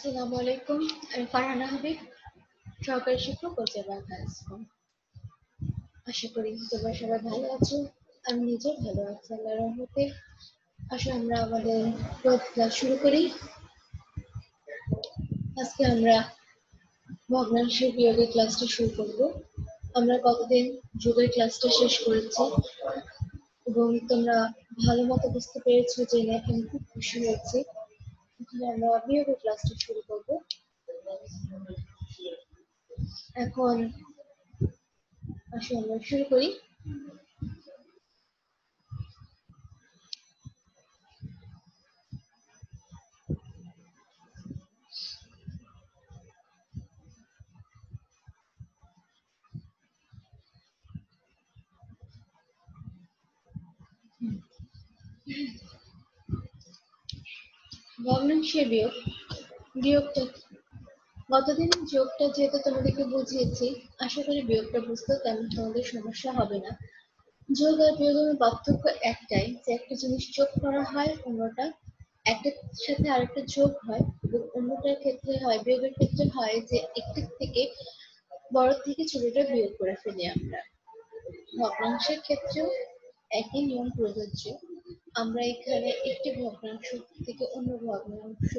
আসসালামু আলাইকুম। আমি ফারহানা হাবিব, সহকারী শিক্ষক ও জেলা হাই স্কুল। আশা করি তোমরা সবাই ভালো আছো। আমি নিজেও ভালো আছি আল্লাহর রহমতে। আসো আমরা আমাদের ক্লাস শুরু করি। আজকে আমরা ভগ্নাংশের বিয়োগের ক্লাসটা শুরু করব। আমরা গতদিন যোগের ক্লাসটা শেষ করেছি এবং তোমরা ভালো মতো বুঝতে পেরেছো জেনে আমি খুব খুশি হয়েছি। এখানে আমরা বিয়োগের ক্লাসটা শুরু করব। এখন আসো আমরা শুরু করি। ভগ্নাংশের বিয়োগটা গতদিন যোগটা যেহেতু তোমাদেরকে বুঝিয়েছি, আশা করি বিয়োগটা বুঝতেও তেমন তোমাদের সমস্যা হবে না। যোগ আর বিয়োগের পার্থক্য একটাই, যে একটা জিনিস যোগ করা হয়, অন্যটা একটার সাথে আরেকটা যোগ হয়, এবং অন্যটার ক্ষেত্রে হয়, বিয়োগের ক্ষেত্রে হয় যে একটির থেকে বড় থেকে ছোটটা বিয়োগ করে ফেলি আমরা। ভগ্নাংশের ক্ষেত্রেও একই নিয়ম প্রযোজ্য। আমরা এখানে একটি ভগ্নাংশ থেকে অন্য ভগ্নাংশ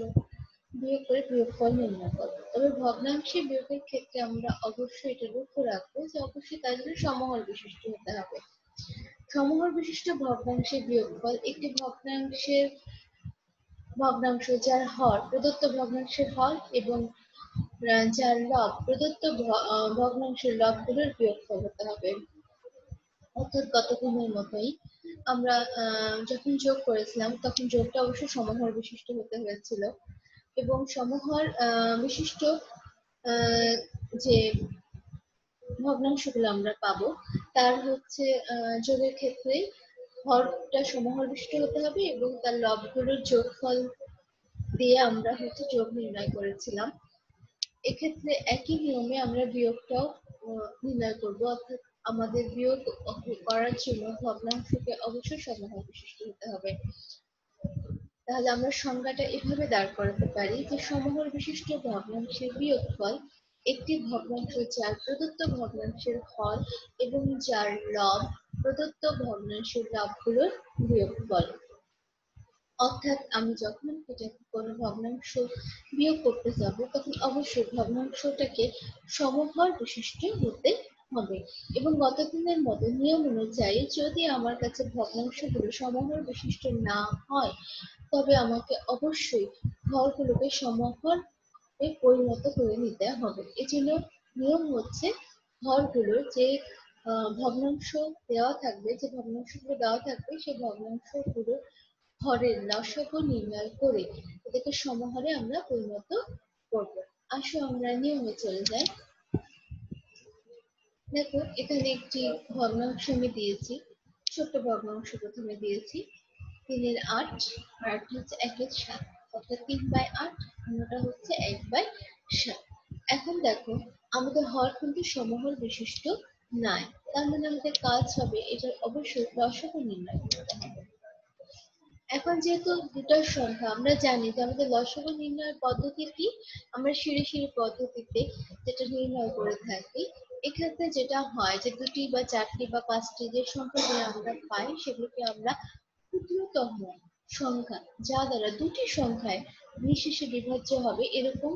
বিয়োগ করে বিয়োগফল নির্ণয় করব। তবে ভগ্নাংশে বিয়োগের ক্ষেত্রে আমরা অবশ্যই এটা লক্ষ্য রাখবো যে অবশ্যই তার জন্য সমহর বিশিষ্ট হতে হবে। সমহর বিশিষ্ট ভগ্নাংশের বিয়োগফল একটি ভগ্নাংশ যার হর প্রদত্ত ভগ্নাংশের হর এবং যার লব প্রদত্ত ভগ্নাংশের লবগুলোর বিয়োগফল হতে হবে। অর্থাৎ গতদিনের মতোই আমরা যখন যোগ করেছিলাম তখন যোগটা অবশ্যই সমহর বিশিষ্ট হতে হয়েছিল, এবং সমহর বিশিষ্ট যে ভগ্নাংশগুলো আমরা পাবো তার হচ্ছে যোগের ক্ষেত্রে হরটা সমহর বিশিষ্ট হতে হবে এবং তার লবগুলোর যোগফল দিয়ে আমরা হচ্ছে যোগ নির্ণয় করেছিলাম। এক্ষেত্রে একই নিয়মে আমরা বিয়োগটাও নির্ণয় করব, অর্থাৎ আমাদের বিয়োগ করার জন্য ভগ্নাংশকে অবশ্যই সমহর বিশিষ্ট হতে হবে। তাহলে আমরা সংজ্ঞাটা এভাবে দাঁড় করাতে পারি যে সমহর বিশিষ্ট ভগ্নাংশের বিয়োগফল একটি ভগ্নাংশ যার প্রদত্ত ভগ্নাংশের হর এবং যার লব প্রদত্ত ভগ্নাংশের লবগুলোর বিয়োগফল। অর্থাৎ আমি যখন এটাকে কোনো ভগ্নাংশ বিয়োগ করতে যাব তখন অবশ্যই ভগ্নাংশটাকে সমহর বিশিষ্ট হতে হবে, এবং গতদিনের মতো নিয়ম অনুযায়ী যদি আমার কাছে ভগ্নাংশগুলো সমহর বিশিষ্ট না হয় তবে আমাকে অবশ্যই হরগুলোকে সমহরে পরিণত করে নিতে হবে। এজন্য নিয়ম হচ্ছে হরগুলোর যে ভগ্নাংশ দেওয়া থাকবে, যে ভগ্নাংশগুলো দেওয়া থাকবে সেই ভগ্নাংশগুলো হরের লসাগু নির্ণয় করে এটাকে সমহরে আমরা পরিণত করব। আসো আমরা নিয়মে চলে যাই। দেখো এখানে একটি ভগ্নাংশ আমি দিয়েছি, ছোট্ট ভগ্নাংশ প্রথমে দিয়েছি 3/8, আর একটা হচ্ছে 1/7, অর্থাৎ 3/8, অন্যটা হচ্ছে 1/7। এখন দেখো আমাদের হর কিন্তু সমহর বিশিষ্ট নয়, তার মানে আমাদের কাজ হবে এটার অবশ্যই লসাগু নির্ণয় করতে হবে। এখন যেহেতু দুটো সংখ্যা আমরা জানি যে আমাদের লসাগু নির্ণয়ের পদ্ধতি কি, আমরা সিঁড়ি পদ্ধতিতে যেটা নির্ণয় করে থাকি। এক্ষেত্রে যেটা হয় যে দুটি বা চারটি বা পাঁচটি যে সংখ্যাগুলো আমরা পাই সেগুলোকে আমরা ক্ষুদ্রতম সংখ্যা যা দ্বারা দুটি সংখ্যায় নিঃশেষে বিভাজ্য হবে এরকম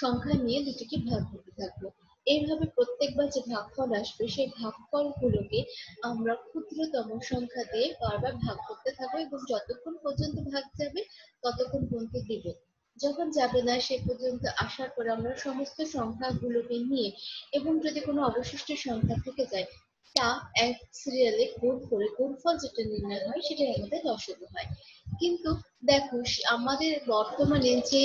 সংখ্যা নিয়ে দুটিকে ভাগ করতে থাকবো। এইভাবে প্রত্যেকবার যে ভাগফল আসবে সেই ভাগফলগুলোকে আমরা ক্ষুদ্রতম সংখ্যা দিয়ে বারবার ভাগ করতে থাকবো, এবং যতক্ষণ পর্যন্ত ভাগ যাবে ততক্ষণ পর্যন্ত দিব। যখন যাবে না সে পর্যন্ত আসার পর আমরা সমস্ত সংখ্যাগুলোকে নিয়ে এবং যদি কোনো অবশিষ্ট সংখ্যা থেকে যায় তা এক সিরিয়ালে গুণ করে গুণফল যেটা নির্ণয় হয় সেটাই আমাদের লসাগু হয়। কিন্তু দেখো আমাদের বর্তমানে যে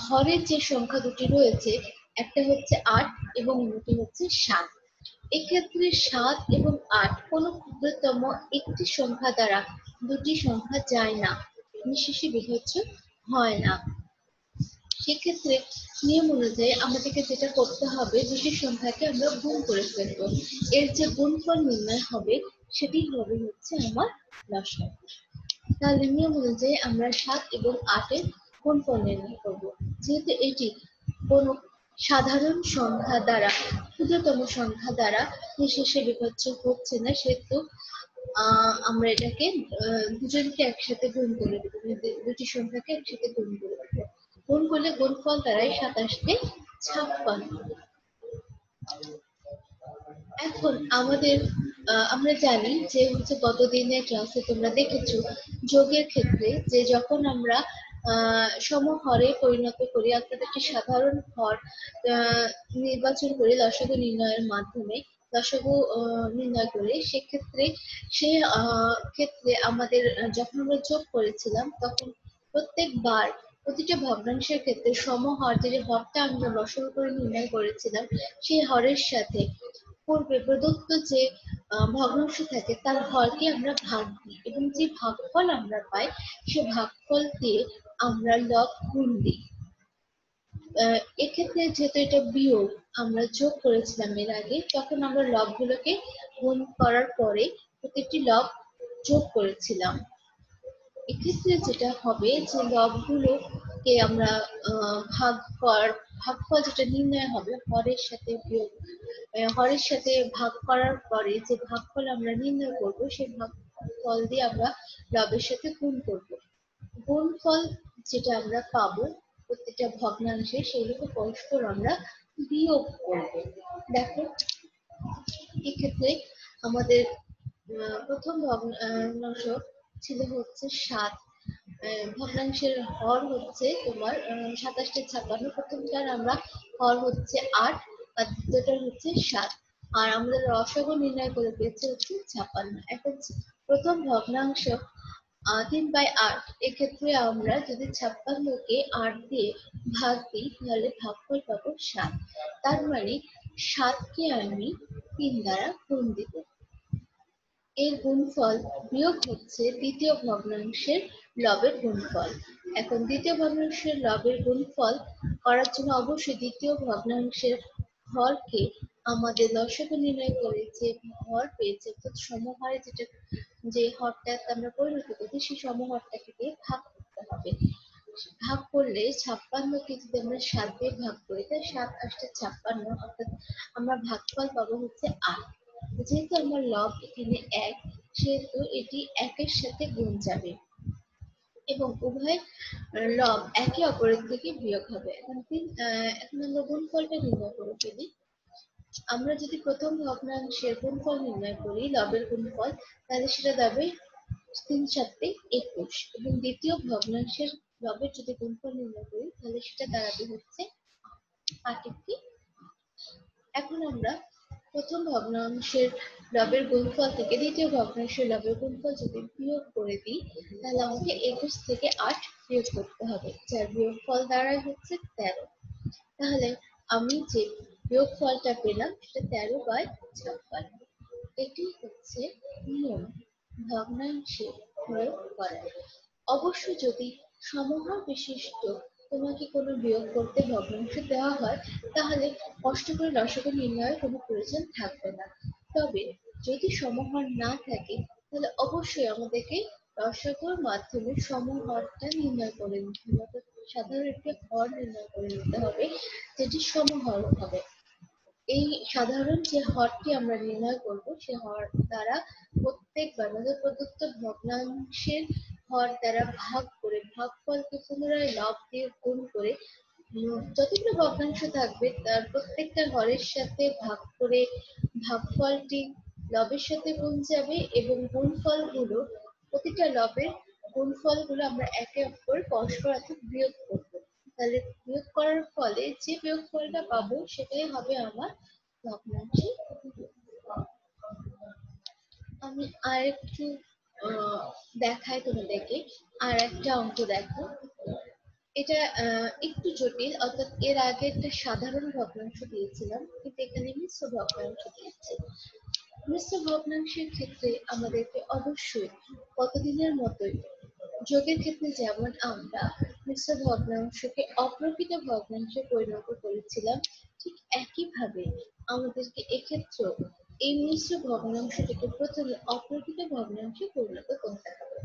হরের যে সংখ্যা দুটি রয়েছে, একটা হচ্ছে 8 এবং অন্যটি হচ্ছে 7। এক্ষেত্রে 7 এবং 8 কোনো ক্ষুদ্রতম একটি সংখ্যা দ্বারা দুটি সংখ্যা যায় না, নিঃশেষে বিভাজ্য হয় না। সেক্ষেত্রে নিয়ম অনুযায়ী আমাদেরকে যেটা করতে হবে দুটি সংখ্যাকে আমরা গুণ করে ফেলবো, এর যে গুণফল নির্ণয় হবে সেটি হবে হচ্ছে আমার লসাগু। তাহলে নিয়ম অনুযায়ী আমরা 7 এবং 8 এর গুণফল নির্ণয় করবো। যেহেতু এটি কোনো সাধারণ সংখ্যা দ্বারা ক্ষুদ্রতম সংখ্যা দ্বারা নিঃশেষে বিভাজ্য হচ্ছে না, সেহেতু আমরা এটাকে দুজনকে একসাথে গুণ করে দেবো, দুটি সংখ্যাকে একসাথে গুণ করে দেবো। গুণ করলে গুণফল দাঁড়ায় 27-56। এখন আমরা জানি যে হচ্ছে গতদিনের ক্লাসে তোমরা দেখেছো যোগের ক্ষেত্রে যে যখন আমরা সমহরে পরিণত করি অর্থাৎ একটি সাধারণ হর নির্বাচন করে লসাগু নির্ণয়ের মাধ্যমে লসাগু নির্ণয় করে সেক্ষেত্রে ক্ষেত্রে আমাদের যখন আমরা যোগ করেছিলাম তখন প্রত্যেকবার প্রতিটা ভগ্নাংশের ক্ষেত্রে সমহর যে হরটা আমরা লসাগু করে নির্ণয় করেছিলাম সেই হরের সাথে পূর্বে প্রদত্ত যে ভগ্নাংশ থাকে তার হরকে আমরা ভাগ দিই এবং যে ভাগফল আমরা পাই সে ভাগফল দিয়ে আমরা লব গুণ দিই। এক্ষেত্রে যেহেতু এটা বিয়োগ আমরা যোগ করেছিলাম এর আগে, তখন আমরা লবগুলোকে গুণ করার পরে প্রতিটি লব যোগ করেছিলাম। এক্ষেত্রে যেটা হবে যে লবগুলোকে আমরা ভাগফল যেটা নির্ণয় হবে হরের সাথে বিয়োগ হরের সাথে ভাগ করার পরে যে ভাগফল আমরা নির্ণয় করব সেই ভাগফল দিয়ে আমরা লবের সাথে গুণ করব। গুণফল যেটা আমরা পাবো প্রত্যেকটা ভগ্নাংশে সেগুলোকে পরস্পর আমরা বিয়োগ করব। দেখো এক্ষেত্রে আমাদের প্রথম ভগ্নাংশ ছিল হচ্ছে 7, ভগ্নাংশের হর হচ্ছে তোমার 27-56, প্রথমটার আমরা হর হচ্ছে 8 আর দ্বিতীয়টার হচ্ছে 7, আর আমরা রসগো নির্ণয় করে পেয়েছি হচ্ছে 56। এখন প্রথম ভগ্নাংশ 3/8, এক্ষেত্রে আমরা যদি 56কে 8 দিয়ে ভাগ দিই তাহলে ভাগফল পাবো 7, তার মানে 7কে আমি 3 দ্বারা গুণ দিব। এর গুণফল বিয়োগ হচ্ছে দ্বিতীয় ভগ্নাংশের লবের গুণফল। এখন দ্বিতীয় ভগ্নাংশের লবের গুণফল করার জন্য অবশ্যই দ্বিতীয় ভগ্নাংশের হরকে আমাদের লসাগু নির্ণয় করে যে হর পেয়েছে অর্থাৎ সমহরে যে হরটাকে আমরা পরিণত করছি সেই সমহরটাকে দিয়ে ভাগ করতে হবে। ভাগ করলে 56কে যদি আমরা 7 দিয়ে ভাগ করি তাহলে 7 8 56, অর্থাৎ আমরা ভাগফল পাবো হচ্ছে 8। যেহেতু আমার লব এখানে 1 সেহেতু এটি 1-এর সাথে গুণ যাবে এবং উভয় লব একে অপরের থেকে বিয়োগ হবে। এখন আমরা গুণফলটা নির্ণয় করে ফেলি। আমরা যদি প্রথম ভগ্নাংশের গুণফল নির্ণয় করি লবের গুণফল তাহলে সেটা দাঁড়াবে 3-7-21 এবং দ্বিতীয় ভগ্নাংশের লবের যদি গুণফল নির্ণয় করি তাহলে সেটা দাঁড়াবে হচ্ছে 8-1। এখন আমরা প্রথম ভগ্নাংশের লবের গুণফল থেকে দ্বিতীয় ভগ্নাংশের লবের গুণফল যদি বিয়োগ করে দিই তাহলে আমাকে 21 থেকে 8 বিয়োগ করতে হবে, যার বিয়োগফল দাঁড়ায় হচ্ছে 13। তাহলে আমি যে বিয়োগফলটা পেলাম সেটা 13/56। এটি হচ্ছে নিয়ম ভগ্নাংশে প্রয়োগ করা। অবশ্য যদি সমহর বিশিষ্ট তোমাকে কোনো বিয়োগ করতে ভগ্নাংশ দেওয়া হয় তাহলে কষ্ট করে লসাগু নির্ণয়ের কোনো প্রয়োজন থাকবে না। তবে যদি সমহর না থাকে তাহলে অবশ্যই আমাদেরকে লসাগুর মাধ্যমে সমহরটা নির্ণয় করে নিতে হবে, অর্থাৎ সাধারণ একটি হর নির্ণয় করে নিতে হবে যেটি সমহর হবে। এই সাধারণ যে হরটি আমরা নির্ণয় করব সে হর দ্বারা প্রত্যেকবার প্রদত্ত ভগ্নাংশের হর দ্বারা ভাগ করে ভাগফলকে পুনরায় লব দিয়ে গুণ করে যতগুলো ভগ্নাংশ থাকবে তার প্রত্যেকটা হরের সাথে ভাগ করে ভাগফলটি লবের সাথে গুণ যাবে এবং গুণফলগুলো প্রতিটা লবের গুণফলগুলো আমরা একে অপরের পরস্পর অর্থাৎ বিয়োগ করবো। তাহলে বিয়োগ করার ফলে যে বিয়োগফলটা পাবো সেটাই হবে আমার ভগ্নাংশের বিয়োগফল। আমি আরেকটু দেখাই তোমাদেরকে। আর একটা অঙ্ক দেখো, এটা একটু জটিল, অর্থাৎ এর আগে একটা সাধারণ ভগ্নাংশ দিয়েছিলাম কিন্তু এখানে মিশ্র ভগ্নাংশ দিয়েছে। মিশ্র ভগ্নাংশের ক্ষেত্রে আমাদেরকে অবশ্যই কতদিনের মতোই যোগের ক্ষেত্রে যেমন আমরা মিশ্র ভগ্নাংশকে অপ্রকৃত ভগ্নাংশে পরিণত করেছিলাম ঠিক একইভাবে আমাদেরকে এক্ষেত্রেও এই মিশ্র ভগ্নাংশটিকে প্রথমে অপ্রকৃত ভগ্নাংশে পরিণত করতে হবে।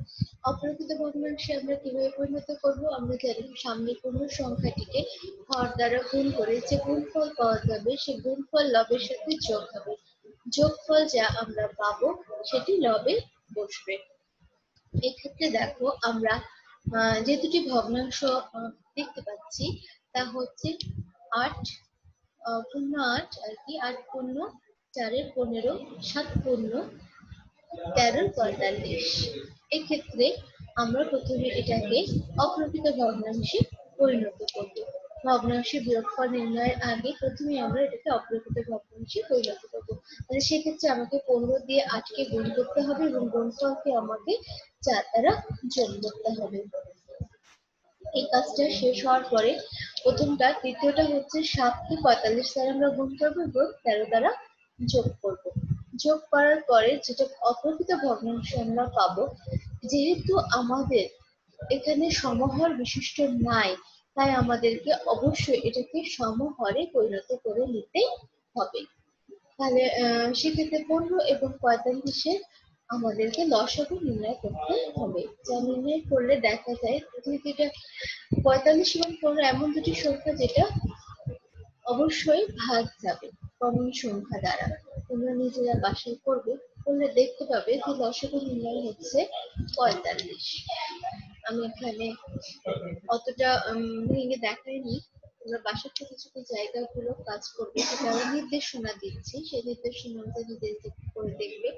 অপ্রকৃত ভগ্নাংশে আমরা কিভাবে পরিণত করব? আমরা জানি সামনে পূর্ণ সংখ্যাটিকে হর দ্বারা গুণ করে যে গুণফল পাওয়া যাবে সেই গুণফল লবের সাথে যোগ হবে। যোগফল যা আমরা পাবো সেটি লবে বসবে। এক্ষেত্রে দেখো আমরা যে দুটি ভগ্নাংশ দেখতে পাচ্ছি তা হচ্ছে 8 পূর্ণ 8 আর কি 8 পূর্ণ 4 এর 15, 7 পূর্ণ 13 এর 45। এক্ষেত্রে আমরা প্রথমে এটাকে অপ্রকৃত ভগ্নাংশে পরিণত করব। ভগ্নাংশের বিয়োগফল নির্ণয়ের আগে প্রথমে আমরা এটাকে অপ্রকৃত ভগ্নাংশে পরিণত করব। তাহলে সেক্ষেত্রে আমাকে 15 দিয়ে 8 কে গুণ করতে হবে এবং গুণফলকে আমাকে 4 দ্বারা যোগ করতে হবে। এই কাজটা শেষ হওয়ার পরে প্রথমটা দ্বিতীয়টা হচ্ছে 7 কে 45 দ্বারা আমরা গুণ করবো এবং 13 দ্বারা যোগ করব। যোগ করার পরে যেটা অপ্রকৃত ভগ্নাংশ আমরা পাবো, যেহেতু আমাদের এখানে সমহর বিশিষ্ট নাই তাই আমাদেরকে অবশ্যই এটাকে সমহরে পরিণত করে নিতে হবে। তাহলে সেক্ষেত্রে 15 এবং 45-এর আমাদেরকে লসাগু নির্ণয় করতে হবে। যা নির্ণয় করলে দেখা যায় যেটা 45 এবং 15 এমন দুটি সংখ্যা যেটা অবশ্যই ভাগ যাবে কমন সংখ্যা দ্বারা। তোমরা নিজেরা বাসায় করবে, করলে দেখতে পাবে যে লসাগু নির্ণয় হচ্ছে 45। আমি এখানে অতটা ভেঙে দেখাইনি, তোমরা বাসার ছোট ছোট জায়গাগুলো কাজ করবে, সেটা আমি নির্দেশনা দিচ্ছি, সেই নির্দেশনা অনুযায়ী নিজে করে দেখবে,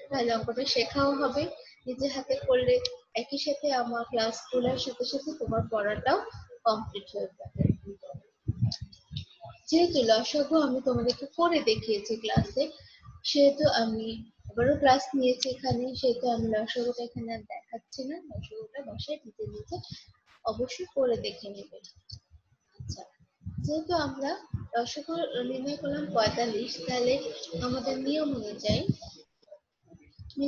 তাহলে অঙ্কটা শেখাও হবে। নিজে হাতে করলে একই সাথে আমার ক্লাস খোলার সাথে সাথে তোমার পড়াটাও কমপ্লিট হয়ে যাবে। যেহেতু লসাগু আমি তোমাদেরকে করে দেখিয়েছি ক্লাসে, সেহেতু আমি আবারও ক্লাস নিয়েছি এখানে, সেহেতু আমি লসাগুটা এখানে আর দেখাচ্ছি না। লসাগুটা বাসায় নিজে নিজে অবশ্যই করে দেখে নেবে। আচ্ছা, যেহেতু আমরা লসাগু নির্ণয় করলাম 45, তাহলে আমাদের নিয়ম অনুযায়ী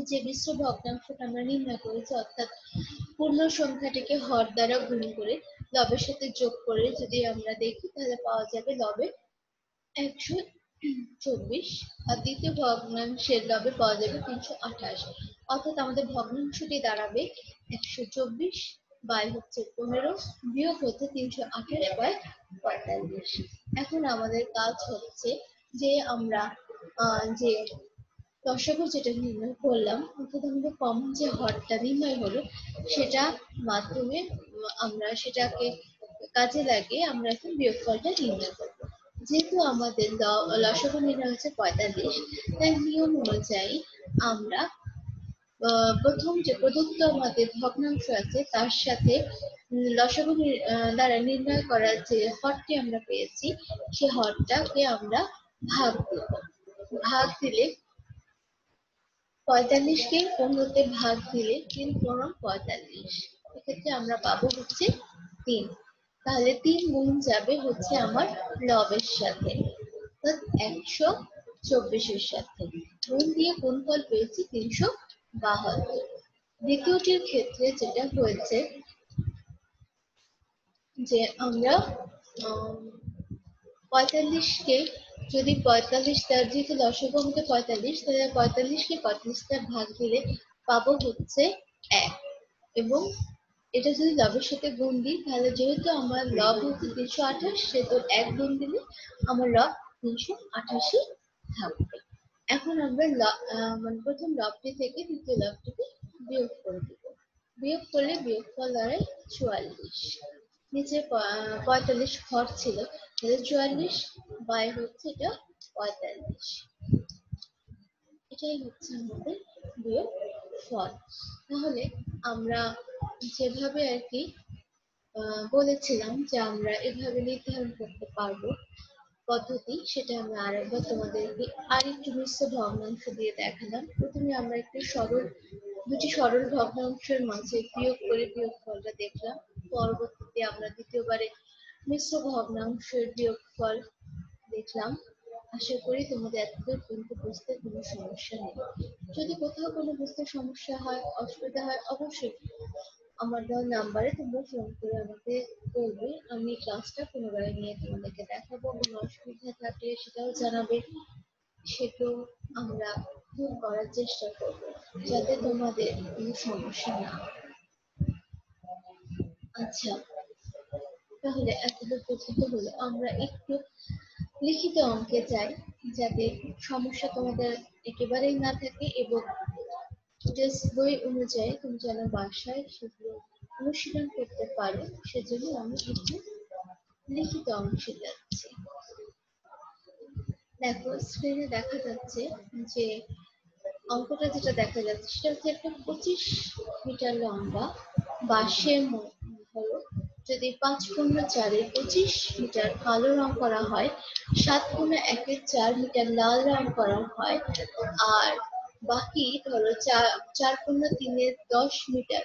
যে মিশ্র ভগ্নাংশটা আমরা নির্ণয় করেছি, অর্থাৎ পূর্ণ সংখ্যাটিকে হর দ্বারা গুণ করে লবের সাথে যোগ করে যদি আমরা দেখি তাহলে পাওয়া যাবে লবে 124, আর দ্বিতীয় ভগ্নাংশের লবে পাওয়া যাবে 328। অর্থাৎ আমাদের ভগ্নাংশটি দাঁড়াবে 124 বাই হচ্ছে 15 বিয়োগ হচ্ছে 328 বাই 45। এখন আমাদের কাজ হচ্ছে যে আমরা যে লসাগু যেটা নির্ণয় করলাম, অর্থাৎ আমাদের কমন যে হরটা নির্ণয় হলো সেটা মাধ্যমে আমরা সেটাকে কাজে লাগিয়ে আমরা এখন বিয়োগফলটা নির্ণয় করবো। যেহেতু আমাদের লসাগু নির্ণয় হচ্ছে 45, তাই নিয়ম অনুযায়ী আমরা প্রথম যে প্রদত্ত আমাদের ভগ্নাংশ আছে তার সাথে লসাগু দ্বারা নির্ণয় করার যে হরটি আমরা পেয়েছি সেই হরটাকে আমরা ভাগ দেব। ভাগ দিলে 45-কে 15-তে ভাগ দিলে 3 পূরণ 45, এক্ষেত্রে আমরা পাবো হচ্ছে 3। তাহলে 3 গুণ যাবে হচ্ছে আমার লবের সাথে, অর্থাৎ 124-এর সাথে গুণ দিয়ে গুণফল পেয়েছি 372। দ্বিতীয়টির ক্ষেত্রে যেটা হয়েছে যে আমরা 45-কে যদি 45 তার যেহেতু লসাগু আমাদের 45, তাহলে 45-কে 45 দ্বারা ভাগ দিলে পাবো হচ্ছে 1, এবং এটা যদি লবের সাথে গুণ দিই তাহলে যেহেতু আমার লব হচ্ছে 328, সেহেতু 1 গুণ দিলে আমার লব 388 থাকবে। এখন আমরা মানে প্রথম লবটি থেকে দ্বিতীয় লবটিকে বিয়োগ করে দেব। বিয়োগ করলে বিয়োগফল দাঁড়ায় 44। নিচে 45 হর ছিল, তাহলে 44 বাই হচ্ছে এটা 45। এটাই হচ্ছে আমাদের বিয়োগ ফল। তাহলে আমরা যেভাবে আর কি বলেছিলাম যে আমরা এভাবে নির্ধারণ করতে পারবো পদ্ধতি, সেটা আমরা আরেকবার তোমাদেরকে আরেকটু মিশ্র ভগ্নাংশ দিয়ে দেখালাম। প্রথমে আমরা দুটি সরল ভগ্নাংশের মাঝে বিয়োগ করে বিয়োগফলটা দেখলাম। পরবর্তীতে আমরা দ্বিতীয়বারে মিশ্র ভগ্নাংশের বিয়োগফল দেখলাম। আশা করি তোমাদের এতদূর পর্যন্ত বুঝতে কোনো সমস্যা নেই। যদি কোথাও কোনো বুঝতে সমস্যা হয়, অসুবিধা হয়, অবশ্যই আমার দেওয়া নাম্বারে তোমরা ফোন করে আমাকে বলবে, আমি ক্লাসটা পুনরায় নিয়ে তোমাদেরকে দেখাবো। কোনো অসুবিধা থাকলে সেটাও জানাবে, সেটাও আমরা দূর করার চেষ্টা করব যাতে তোমাদের কোনো সমস্যা না হয়। আচ্ছা, তাহলে এতদূর পর্যন্ত হলো। আমরা একটু লিখিত অঙ্কে যাই, যাতে সমস্যা তোমাদের একেবারেই না থাকে এবং টেক্সট বই অনুযায়ী তুমি যেন বাসায় সেগুলো অনুশীলন করতে পারো। সেজন্য আমি একটু লিখিত অংশে যাচ্ছি। দেখো, স্ক্রিনে দেখা যাচ্ছে যে অঙ্কটা যেটা দেখা যাচ্ছে সেটা হচ্ছে একটা 25 মিটার লম্বা বাঁশের হলো, যদি 5×4 25 মিটার কালো রং করা হয়, 7×1 4 মিটার লাল রং করা হয়, আর বাকি ধরো 4×3 10 মিটার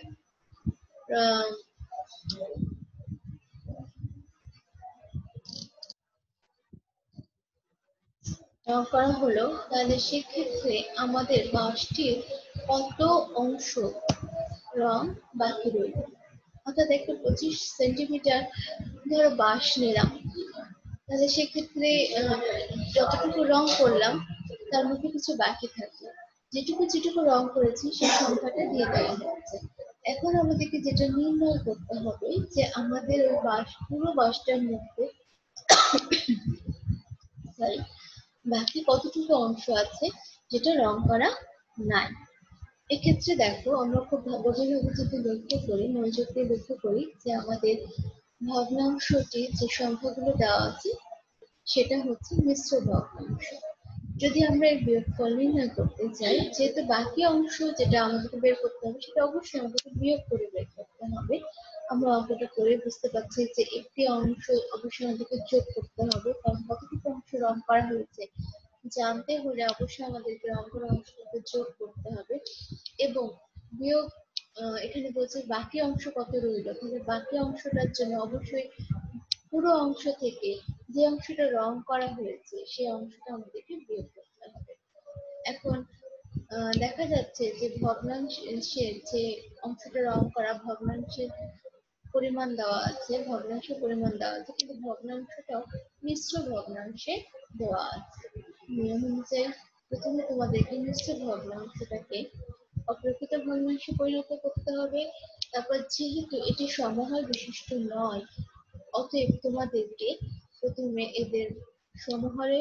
করা হলো, তাহলে সেক্ষেত্রে আমাদের বাঁশটির কত অংশ রং বাকি রইল। অর্থাৎ একটা 25 সেন্টিমিটার ধরো বাঁশ নিলাম, তাহলে সেক্ষেত্রে যতটুকু রং করলাম তার মধ্যে কিছু বাকি থাকলো। যেটুকু যেটুকু রং করেছি সেই সংখ্যাটা দিয়ে দেওয়া হচ্ছে। এখন আমাদেরকে যেটা নির্ণয় করতে হবে যে আমাদের ওই পুরো বাঁশটার মধ্যে সরি বাকি কতটুকু অংশ আছে যেটা রং করা নাই। এক্ষেত্রে দেখো, আমরা খুব গভীরভাবে যদি লক্ষ্য করি, মনোযোগ দিয়ে লক্ষ্য করি যে আমাদের ভগ্নাংশটি যে সংখ্যাগুলো দেওয়া আছে সেটা হচ্ছে মিশ্র ভগ্নাংশ। যদি আমরা এর বিয়োগফল নির্ণয় করতে চাই, যেহেতু বাকি অংশ যেটা আমাদেরকে বের করতে হবে সেটা অবশ্যই আমাদেরকে বিয়োগ করে বের করতে হবে। আমরা অঙ্কটা করে বুঝতে পারছি যে একটি অংশ অবশ্যই আমাদেরকে যোগ করতে হবে, কারণ কতটুকু অংশ রং করা হয়েছে জানতে হলে অবশ্যই আমাদেরকে রং করা অংশটাকে যোগ করতে হবে। এবং বিয়োগ এখানে বলছে বাকি অংশ কত রইল, তাহলে বাকি অংশটার জন্য অবশ্যই পুরো অংশ থেকে যে অংশটা রং করা হয়েছে সেই অংশটা আমাদেরকে বিয়োগ করতে হবে। এখন দেখা যাচ্ছে যে ভগ্নাংশের যে অংশটা রং করা, ভগ্নাংশের পরিমাণ দেওয়া আছে, ভগ্নাংশের পরিমাণ দেওয়া আছে, কিন্তু ভগ্নাংশটাও মিশ্র ভগ্নাংশে দেওয়া আছে। নিয়ম অনুযায়ী প্রথমে তোমাদেরকে মিশ্র ভগ্নাংশটাকে অপ্রকৃত ভগ্নাংশে পরিণত করতে হবে। তারপর যেহেতু এটি সমহর বিশিষ্ট নয়, অতএব তোমাদেরকে প্রথমে এদের সমহরে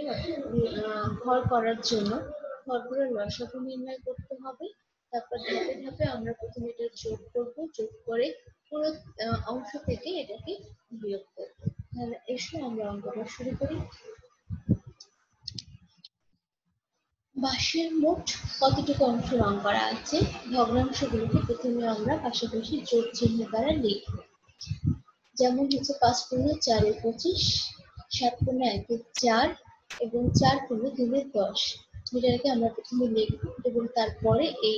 হর করার জন্য হরগুলোর লসাগু নির্ণয় করতে হবে। তারপর ধাপে ধাপে আমরা প্রথমে এটা যোগ করব, যোগ করে পুরো অংশ থেকে এটাকে বিয়োগ করব। তাহলে এসো আমরা অঙ্কটা শুরু করি। বাঁশের মোট কতটুকু অংশ রং করা আছে, ভগ্নাংশগুলোকে প্রথমে আমরা পাশাপাশি যোগ চিহ্ন দ্বারা লিখব। যেমন হচ্ছে 5×4 25, 7×1 4 এবং 4×3 10 মিটারকে আমরা প্রথমে লিখব এবং তারপরে এই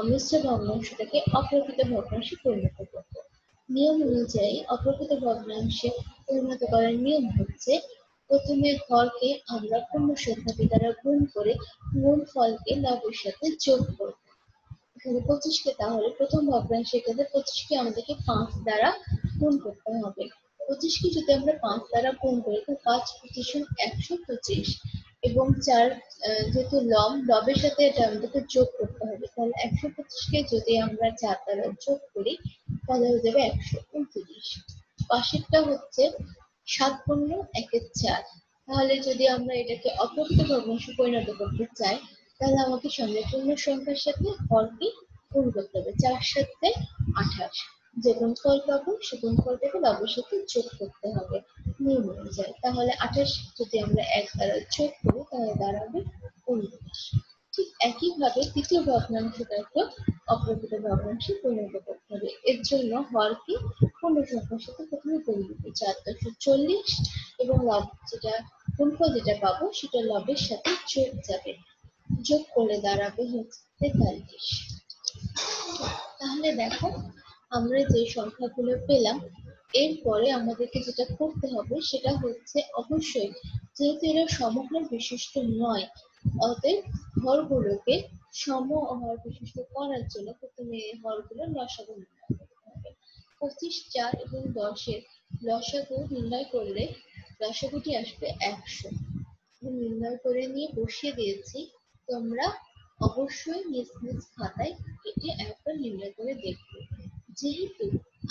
মিশ্র ভগ্নাংশটাকে অপ্রকৃত ভগ্নাংশে পরিণত করব। নিয়ম অনুযায়ী অপ্রকৃত ভগ্নাংশে পরিণত করার নিয়ম হচ্ছে প্রথমে হরকে আমরা পূর্ণ সংখ্যাটি দ্বারা গুণ করে গুণফলকে লবের সাথে যোগ করব। এখানে 25কে, তাহলে প্রথম ভগ্নাংশের ক্ষেত্রে 25কে আমাদেরকে 5 দ্বারা গুণ করতে হবে। 25কে যদি আমরা 5 দ্বারা গুণ করি তো 5×25 125 এবং 4 যেহেতু লবের সাথে এটা আমাদেরকে যোগ করতে হবে, তাহলে 125কে যদি আমরা 4 দ্বারা যোগ করি তাহলে হয়ে যাবে 129। পাশেরটা হচ্ছে 7×1 4। তাহলে যদি আমরা এটাকে অপ্রকৃত ভগ্নাংশে পরিণত করতে চাই তাহলে আমাকে সঙ্গে পূর্ণ সংখ্যার সাথে হরকে গুণ করতে হবে। 4×7 28, যে গুণফল পাবো সে গুণফলটাকে লবের সাথে যোগ করতে হবে নিয়ম অনুযায়ী। তাহলে 28 যদি আমরা 1 দ্বারা যোগ করি তাহলে দাঁড়াবে 19। ঠিক একইভাবে তৃতীয় ভগ্নাংশটাকে অপ্রকৃত ভগ্নাংশে পরিণত করতে হবে। এর জন্য হরকে পূর্ণ সংখ্যার সাথে প্রথমে গুণ দিব, 4×40 এবং লব যেটা গুণফল যেটা পাবো সেটা লবের সাথে যোগ যাবে, যোগ করলে দাঁড়াবে হচ্ছে 43। তাহলে দেখো, আমরা যে সংখ্যাগুলো পেলাম এরপরে আমাদেরকে যেটা করতে হবে সেটা হচ্ছে অবশ্যই, যেহেতু এরা সমহর বিশিষ্ট নয়, অতএব হরগুলোকে সমহর বিশিষ্ট করার জন্য প্রথমে হরগুলোর লসাগু নির্ণয় করতে হবে। 25, 4 এবং 10-এর লসাগু নির্ণয় করলে লসাগুটি আসবে 100। নির্ণয় করে নিয়ে বসিয়ে দিয়েছি। তোমরা অবশ্যই নিজ নিজ খাতায় এটি একবার নির্ণয় করে দেখবে। যেহেতু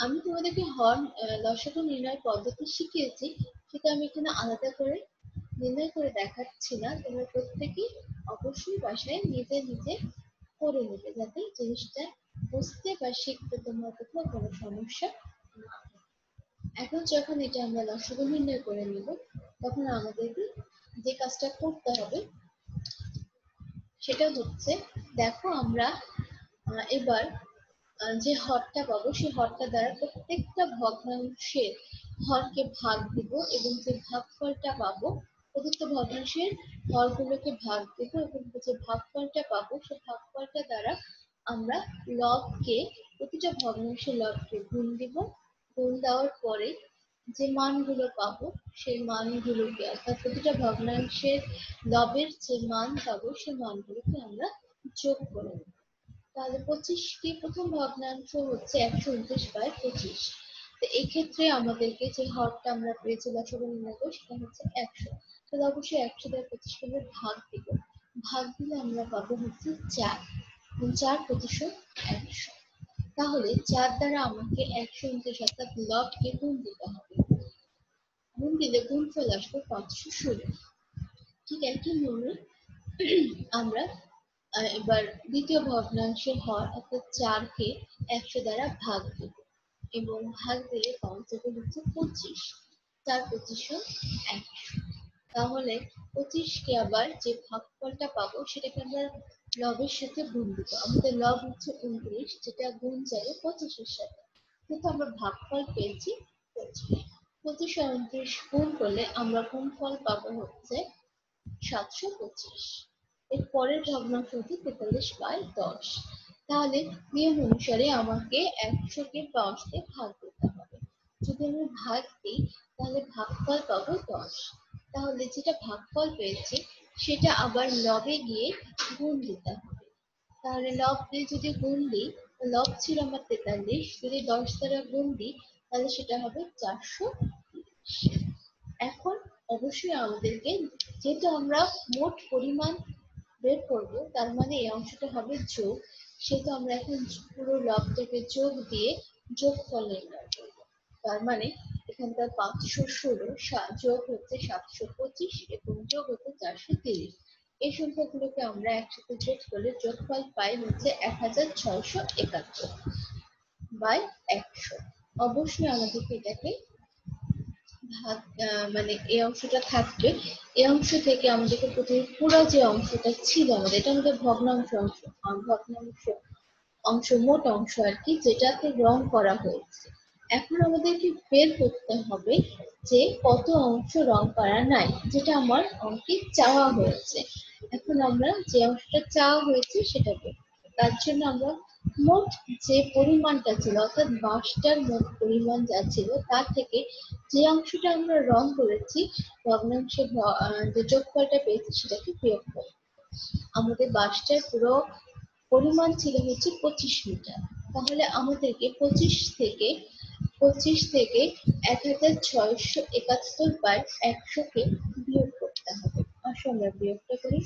আমি তোমাদেরকে লসাগু নির্ণয় পদ্ধতি শিখিয়েছি, সেটা আমি এখানে আলাদা করে নির্ণয় করে দেখাচ্ছি না। তোমরা প্রত্যেকেই অবশ্যই বাসায় নিজে নিজে করে নেবে, যাতে জিনিসটা বুঝতে বা শিখতে তোমার কোথাও কোনো সমস্যা না হয়। এখন যখন এটা আমরা লসাগু নির্ণয় করে নিব, তখন আমাদেরকে যে কাজটা করতে হবে সেটা হচ্ছে, দেখো আমরা এবার যে হরটা পাবো সেই হরটা দ্বারা প্রত্যেকটা ভগ্নাংশের হরকে ভাগ দিব, এবং যে ভাগফলটা পাবো প্রত্যেকটা ভগ্নাংশের হরগুলোকে ভাগ দিব, এবং যে ভাগফলটা পাবো সেই ভাগফলটা দ্বারা আমরা লবকে, প্রতিটা ভগ্নাংশের লবকে গুণ দিব। গুণ দেওয়ার পরে যে মানগুলো পাবো সেই মানগুলোকে, অর্থাৎ প্রতিটা ভগ্নাংশের লবের যে মান পাবো সেই মানগুলোকে আমরা যোগ করে নেব। তাহলে 25টি প্রথম ভগ্নাংশ হচ্ছে 129/25। তো এই ক্ষেত্রে আমাদেরকে যে হরটা আমরা পেয়েছি লসাগু নির্ণয় করে সেটা হচ্ছে 100। তাহলে অবশ্যই 100 দ্বারা 25 কে ভাগ দিব। ভাগ দিলে আমরা পাবো হচ্ছে 4। 4/100। তাহলে 4 দ্বারা আমাকে 129 অর্থাৎ লবকে গুণ দিতে হবে। গুণ দিলে গুণফল আসবে 516। ঠিক একই নিয়মে আমরা এবার দ্বিতীয় ভগ্নাংশের হর অর্থাৎ 4-কে 100 দ্বারা ভাগ দেব, এবং ভাগ দিলে পঞ্চকে হচ্ছে 25। 4/25 তাহলে 25কে আবার যে ভাগফলটা পাবো সেটাকে আমরা লবের সাথে গুণ দিব। আমাদের লব হচ্ছে 29, যেটা গুণ যাবে 25-এর সাথে, কিন্তু আমরা ভাগফল পেয়েছি 25। 25 আর 29 গুণ করলে আমরা গুণফল পাবো হচ্ছে 725। এর পরের ভগ্নাংশ হচ্ছে 43/10। তাহলে নিয়ম অনুসারে আমাকে 100-কে 10 দিয়ে ভাগ দিতে হবে। যদি আমি ভাগ দিই তাহলে ভাগফল পাবো 10। তাহলে যেটা ভাগফল পেয়েছি সেটা আবার লবে গিয়ে গুণ দিতে হবে। তাহলে লব দিয়ে যদি গুণ দিই, লব ছিল আমার 43, যদি 10 দ্বারা গুণ দিই তাহলে সেটা হবে 430। এখন অবশ্যই আমাদেরকে, যেহেতু আমরা মোট পরিমাণ বের করব, তার মানে এই অংশটা হবে যোগ, সেহেতু আমরা এখন পুরো লবটাকে যোগ দিয়ে যোগফল নির্ণয় করব। তার মানে এখানকার 516 যোগ হচ্ছে 725 এবং যোগ হচ্ছে 430। এই সংখ্যাগুলোকে আমরা একসাথে যোগ করলে যোগফল পাই হচ্ছে 1671/100। অবশ্যই আমাদেরকে এটাকে ভাগ, মানে এই অংশটা থাকবে। এই অংশ থেকে আমাদেরকে প্রথমে পুরো যে অংশটা ছিল আমাদের, এটা আমাদের ভগ্নাংশ অংশ মোট অংশ আর কি, যেটাতে রং করা হয়েছে। এখন আমাদেরকে বের করতে হবে যে কত অংশ রং করা নাই, যেটা আমার অঙ্কে চাওয়া হয়েছে। এখন আমরা যে অংশটা চাওয়া হয়েছে সেটা বের করব। তার জন্য আমরা মোট যে পরিমাণটা ছিল, অর্থাৎ বাঁশটার মোট পরিমাণ যা ছিল তার থেকে যে অংশটা আমরা রং করেছি ভগ্নাংশে, যে যোগফলটা পেয়েছি সেটাকে বিয়োগ করব। আমাদের বাঁশটার পুরো পরিমাণ ছিল হচ্ছে 25 মিটার। তাহলে আমাদেরকে 25 থেকে 1671/100-কে বিয়োগ করতে হবে। আসো আমরা বিয়োগটা করি।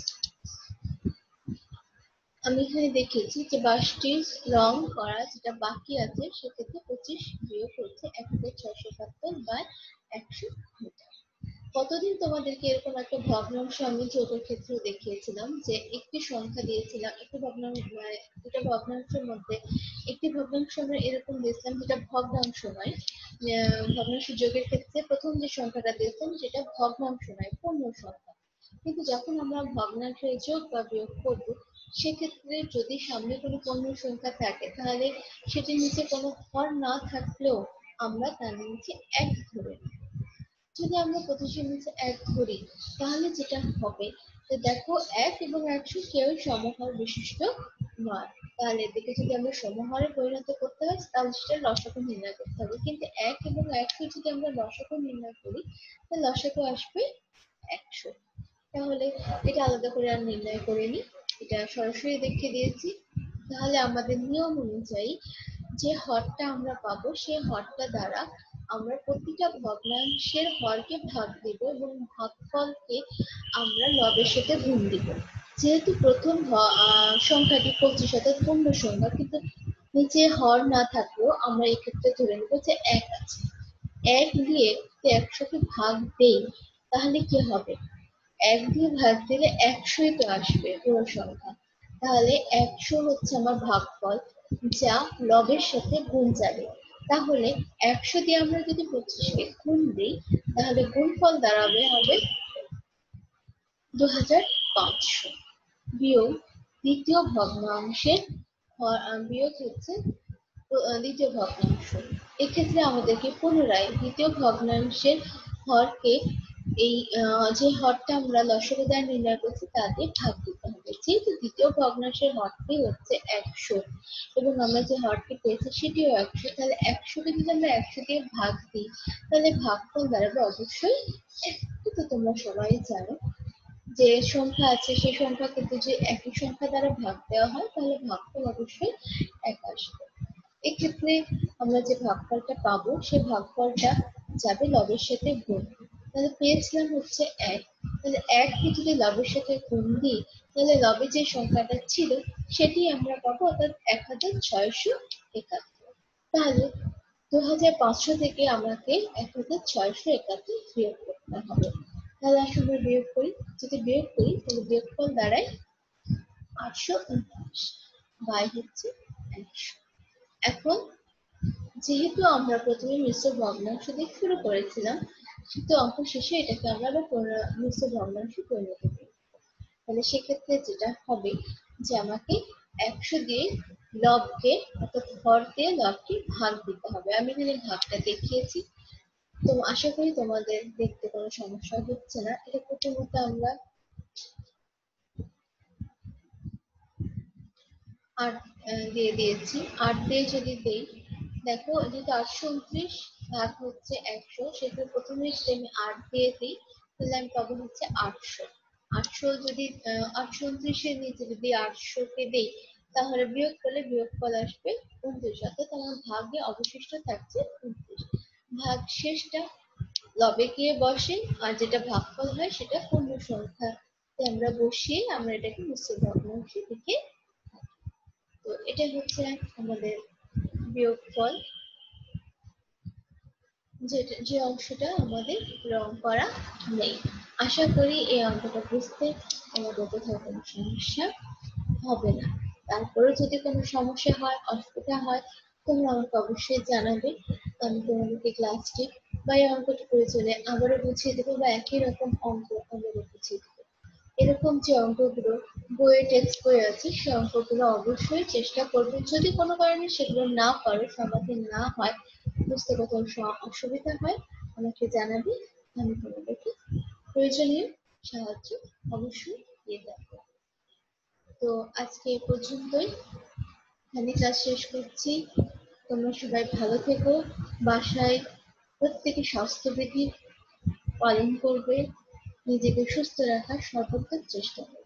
আমি এখানে দেখিয়েছি যে বাঁশটির রং করা যেটা বাকি আছে, সেক্ষেত্রে 25 বিয়োগ হচ্ছে 1671/100 মিটার। কতদিন তোমাদেরকে এরকম একটা ভগ্নাংশ আমি যোগের ক্ষেত্রে দেখিয়েছিলাম, যে একটি সংখ্যা দিয়েছিলাম, একটি ভগ্নাংশ, দুটো ভগ্নাংশের মধ্যে একটি ভগ্নাংশ আমরা এরকম দিয়েছিলাম যেটা ভগ্নাংশ নয়। ভগ্নাংশ যোগের ক্ষেত্রে প্রথম যে সংখ্যাটা দিয়েছিলাম সেটা ভগ্নাংশ নয়, পূর্ণ সংখ্যা। কিন্তু যখন আমরা ভগ্নাংশে যোগ বা বিয়োগ করব, সেক্ষেত্রে যদি সামনে কোনো পূর্ণ সংখ্যা থাকে তাহলে সেটির নিচে কোনো হর না থাকলেও আমরা তার নিচে 1 ধরে নিই। যদি আমরা 25-এর নিচে 1 ধরি তাহলে যেটা হবে যে দেখো 1 এবং 100 কেউই সমহর বিশিষ্ট নয়। তাহলে এদিকে যদি আমরা সমহরে পরিণত করতে হয় তাহলে সেটা লসাগু নির্ণয় করতে হবে। কিন্তু 1 এবং 100 যদি আমরা লসাগু নির্ণয় করি তাহলে লসাগু আসবে 100। তাহলে এটা আলাদা করে আর নির্ণয় করে নিই, এটা সরাসরি দেখিয়ে দিয়েছি। তাহলে আমাদের নিয়ম অনুযায়ী যে হরটা আমরা পাবো সেই হরটা দ্বারা আমরা প্রতিটা ভগ্নাংশের হরকে ভাগ দিব এবং ভাগফলকে আমরা লবের সাথে গুণ দিব। যেহেতু প্রথম সংখ্যাটি 25 অর্থাৎ পূর্ণ সংখ্যা, কিন্তু নিচে হর না থাকলেও আমরা এক্ষেত্রে ধরে নেব যে 1 আছে। 1 দিয়ে যদি 100 কে ভাগ দেই তাহলে কি হবে? 1 দিয়ে ভাগ দিলে 100ই তো আসবে পুরো সংখ্যা। তাহলে 100 হচ্ছে আমার ভাগফল, যা লবের সাথে গুণ যাবে। তাহলে 100 দিয়ে আমরা যদি 25 কে গুণ দিই তাহলে গুণফল দাঁড়াবে হবে 2500 বিয়োগ দ্বিতীয় ভগ্নাংশের বিয়োগ হচ্ছে দ্বিতীয় ভগ্নাংশ। এক্ষেত্রে আমাদেরকে পুনরায় দ্বিতীয় ভগ্নাংশের হরকে এই যে হরটা আমরা লসাগু দ্বারা নির্ণয় করছি তা দিয়ে ভাগ দিতে হবে। যেহেতু দ্বিতীয় ভগ্নাংশের হরটি হচ্ছে 100 এবং আমরা যে হরটি পেয়েছি সেটিও 100, তাহলে 100কে যদি আমরা 100 দিয়ে ভাগ দিই তাহলে ভাগফল দাঁড়াবে অবশ্যই 1। তো তোমরা সবাই জানো যে সংখ্যা আছে সেই সংখ্যাকে যদি একই সংখ্যা দ্বারা ভাগ দেওয়া হয় তাহলে ভাগফল অবশ্যই 1 আসবে। এক্ষেত্রে আমরা যে ভাগফলটা পাবো সেই ভাগফলটা যাবে লবের সাথে গুণ। তাহলে পেয়েছিলাম হচ্ছে 1, তাহলে 1 কে যদি লবের সাথে গুণ দিই তাহলে লবে যে সংখ্যাটা ছিল সেটি আমরা পাবো, অর্থাৎ 1671। তাহলে 2500 থেকে আমাকে 1671 বিয়োগ করতে হবে। তাহলে আসলে আমরা বিয়োগ করি, যদি বিয়োগ করি তাহলে বিয়োগফল দাঁড়ায় 849 বাই হচ্ছে 100। এখন যেহেতু আমরা প্রথমে মিশ্র ভগ্নাংশ দিয়ে শুরু করেছিলাম, সেহেতু অঙ্ক শেষে এটাকে আমরা আবার মিশ্র ভগ্নাংশে পরিণত করব। তাহলে সেক্ষেত্রে যেটা হবে যে আমাকে 100 দিয়ে লবকে অর্থাৎ হর দিয়ে লবকে ভাগ দিতে হবে। আমি এখানে ভাগটা দেখিয়েছি, তো আশা করি তোমাদের দেখতে কোনো সমস্যা হচ্ছে না। এটা প্রথমত আমরা 8 দিয়ে দিয়েছি। 8 দিয়ে যদি দেই, দেখো যেহেতু 829 ভাগ হচ্ছে 100, সেহেতু প্রথমে যদি আমি 8 দিয়ে দিই তাহলে আমি পাবো হচ্ছে 800। 800 যদি 829 এর নিচে যদি 800 কে দেই তাহলে বিয়োগ করলে বিয়োগফল আসবে 29, অর্থাৎ আমার ভাগে অবশিষ্ট থাকছে 29। ভাগ শেষটা লবে গিয়ে বসে আর যেটা ভাগফল হয় সেটা পূর্ণ সংখ্যাতে আমরা বসিয়ে আমরা এটাকে মিশ্র ভগ্নাংশে লিখে। তো এটা হচ্ছে আমাদের বিয়োগফল, যে অংশটা আমাদের রং করা নেই। আশা করি এই অঙ্কটা বুঝতে আমাদের কোথাও কোনো সমস্যা হবে না। তারপরে যদি কোনো সমস্যা হয়, অসুবিধা হয়, তোমরা আমাকে অবশ্যই জানাবে। আমি তোমাদেরকে ক্লাসটি বা এই অঙ্কটি প্রয়োজনে আবারও বুঝিয়ে দেবো বা একই রকম অঙ্ক আবারও বুঝিয়ে দেবো। এরকম যে অঙ্কগুলো বইয়ে টেক্সট বই আছে সেই অঙ্কগুলো অবশ্যই চেষ্টা করবে। যদি কোনো কারণে সেগুলো না পারো, সমাধান না হয়, বুঝতে কোথাও অসুবিধা হয়, আমাকে জানাবে। আমি তোমাদেরকে প্রয়োজনীয় সাহায্য অবশ্যই দিয়ে যাবো। তো আজকে এ পর্যন্তই, আমি ক্লাস শেষ করছি। তোমরা সবাই ভালো থেকো, বাসায় প্রত্যেকে স্বাস্থ্যবিধি পালন করবে, নিজেকে সুস্থ রাখার সর্বোত্তম চেষ্টা করবে।